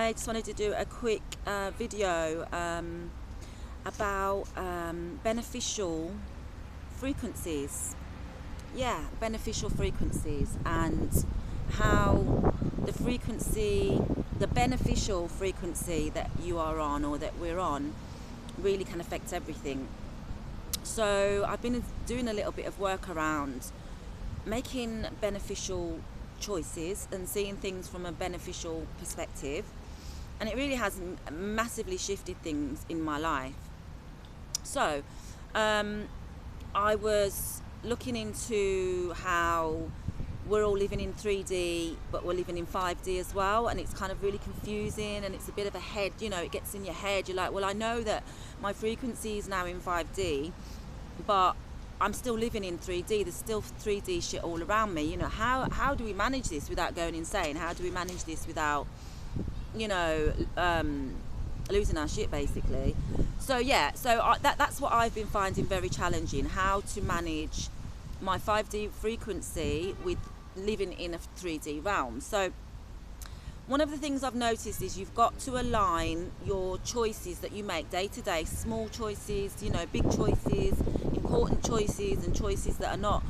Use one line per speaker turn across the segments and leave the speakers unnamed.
I just wanted to do a quick video about beneficial frequencies. Yeah, beneficial frequencies, and how the beneficial frequency that you are on, or that we're on, really can affect everything. So I've been doing a little bit of work around making beneficial choices and seeing things from a beneficial perspective, and it really has massively shifted things in my life. So I was looking into how we're all living in 3D, but we're living in 5D as well, and it's kind of really confusing, and it's a bit of a head, it gets in your head. You're like, well, I know that my frequency is now in 5D, but I'm still living in 3D. There's still 3D shit all around me. How do we manage this without going insane? How do we manage this without, losing our shit, basically? So yeah, that's what I've been finding very challenging, how to manage my 5D frequency with living in a 3D realm. So one of the things I've noticed is you've got to align your choices that you make day to day, small choices, big choices, important choices, and choices that are not,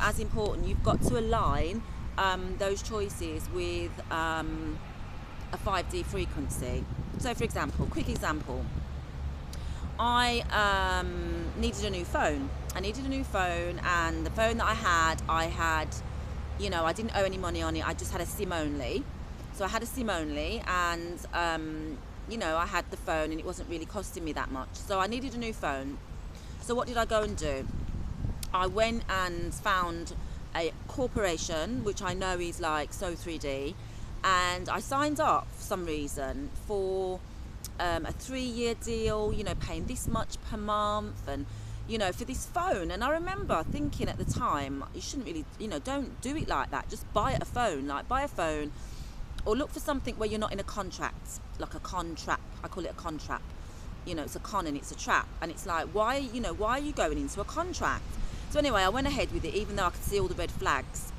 as important. You've got to align those choices with a 5D frequency. So for example, quick example, I needed a new phone. And the phone that I had, I didn't owe any money on it. I just had a SIM only. So I had a SIM only, and I had the phone, and it wasn't really costing me that much. So I needed a new phone. So what did I go and do? I went and found a corporation, which I know is like So3D, and I signed up for some reason for a 3-year deal, paying this much per month, and for this phone. And I remember thinking at the time, you shouldn't really, don't do it like that. Just buy a phone, or look for something where you're not in a contract, like a contract. I call it a contract. It's a con and it's a trap, and it's like, why are you going into a contract? So anyway, I went ahead with it, even though I could see all the red flags.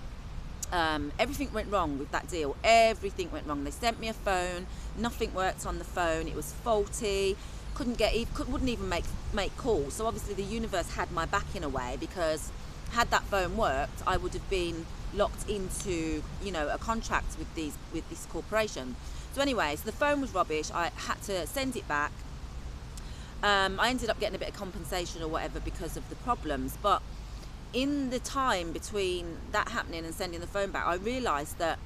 Everything went wrong with that deal. Everything went wrong. They sent me a phone, nothing worked on the phone. It was faulty. Wouldn't even make calls. So obviously the universe had my back in a way, because had that phone worked, I would have been locked into a contract with this corporation. So anyway, so the phone was rubbish. I had to send it back. I ended up getting a bit of compensation or whatever because of the problems, but in the time between that happening and sending the phone back, I realised that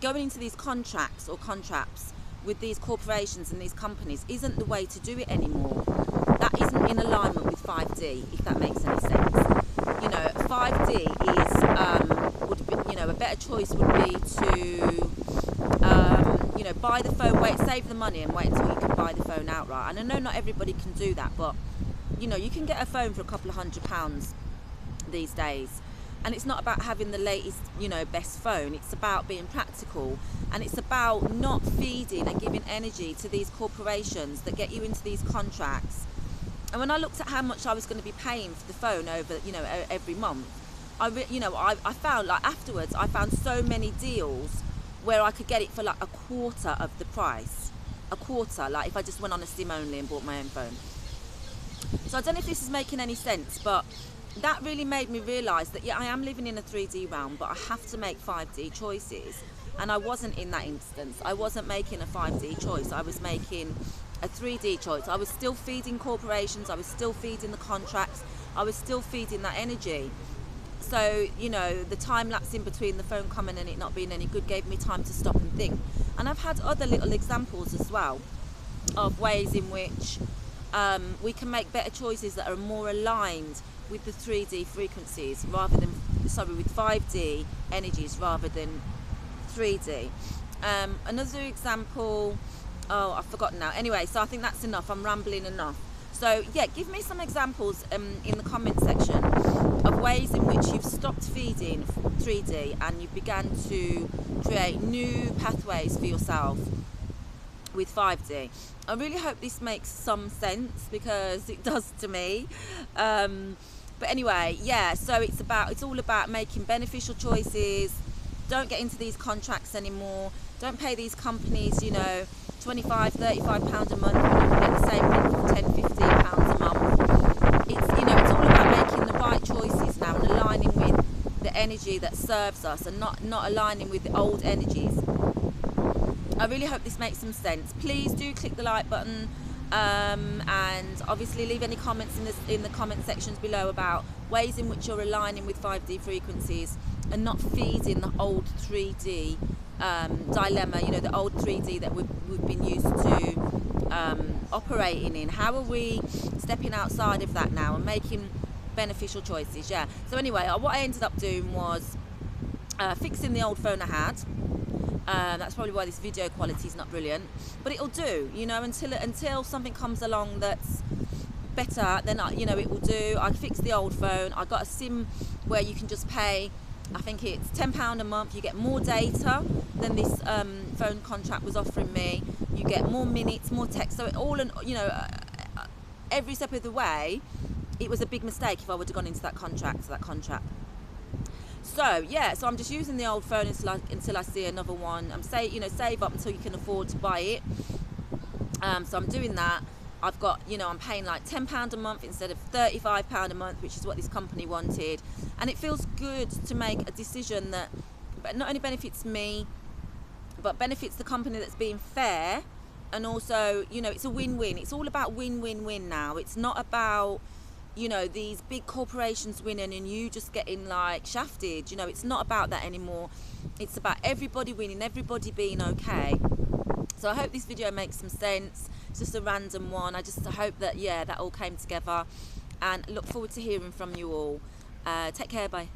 going into these contracts or contracts with these corporations and these companies isn't the way to do it anymore. That isn't in alignment with 5D, if that makes any sense. 5D is a better choice would be to buy the phone, save the money and wait until you can buy the phone outright. And I know not everybody can do that, but you can get a phone for a couple of £100 these days. And it's not about having the latest, best phone. It's about being practical, and it's about not feeding and giving energy to these corporations that get you into these contracts. And when I looked at how much I was going to be paying for the phone over, every month, I found, like, afterwards, I found so many deals where I could get it for like a quarter of the price. A quarter, like if I just went on a SIM only and bought my own phone. So I don't know if this is making any sense, but that really made me realise that, yeah, I am living in a 3D realm, but I have to make 5D choices. And I wasn't in that instance. I wasn't making a 5D choice. I was making a 3D choice. I was still feeding corporations. I was still feeding the contracts. I was still feeding that energy. So, the time lapse in between the phone coming and it not being any good gave me time to stop and think. And I've had other little examples as well of ways in which we can make better choices that are more aligned with the 3D frequencies with 5D energies rather than 3D. Another example, I've forgotten now. Anyway, so I think that's enough. I'm rambling enough. So yeah, give me some examples in the comment section of ways in which you've stopped feeding 3D and you've began to create new pathways for yourself with 5D. I really hope this makes some sense, because it does to me. But anyway, yeah, so it's all about making beneficial choices. Don't get into these contracts anymore. Don't pay these companies, you know, 25, 35 pounds a month when you can get the same thing for 10, 15 pounds a month. It's, you know, it's all about making the right choices now and aligning with the energy that serves us, and not aligning with the old energies. I really hope this makes some sense. Please do click the like button, and obviously leave any comments in the comment sections below about ways in which you're aligning with 5D frequencies and not feeding the old 3D dilemma, you know, the old 3D that we've been used to operating in. How are we stepping outside of that now and making beneficial choices? Yeah. So anyway, what I ended up doing was fixing the old phone I had. That's probably why this video quality is not brilliant, but it'll do, you know, until something comes along that's better, then you know, it will do. I fixed the old phone. I got a SIM where you can just pay, I think it's £10 a month. You get more data than this phone contract was offering me. You get more minutes, more text. So it all, you know, every step of the way, it was a big mistake if I would have gone into that contract. So yeah, so I'm just using the old phone until I see another one. Save up until you can afford to buy it. So I'm doing that. I've got, you know, I'm paying like £10 a month instead of £35 a month, which is what this company wanted. And it feels good to make a decision that not only benefits me, but benefits the company that's being fair. And also, you know, it's a win-win. It's all about win-win-win now. It's not about, you know, these big corporations winning and you just getting like shafted. You know, it's not about that anymore. It's about everybody winning, everybody being okay. So I hope this video makes some sense. It's just a random one. I just hope that, yeah, that all came together, and look forward to hearing from you all. Take care, bye.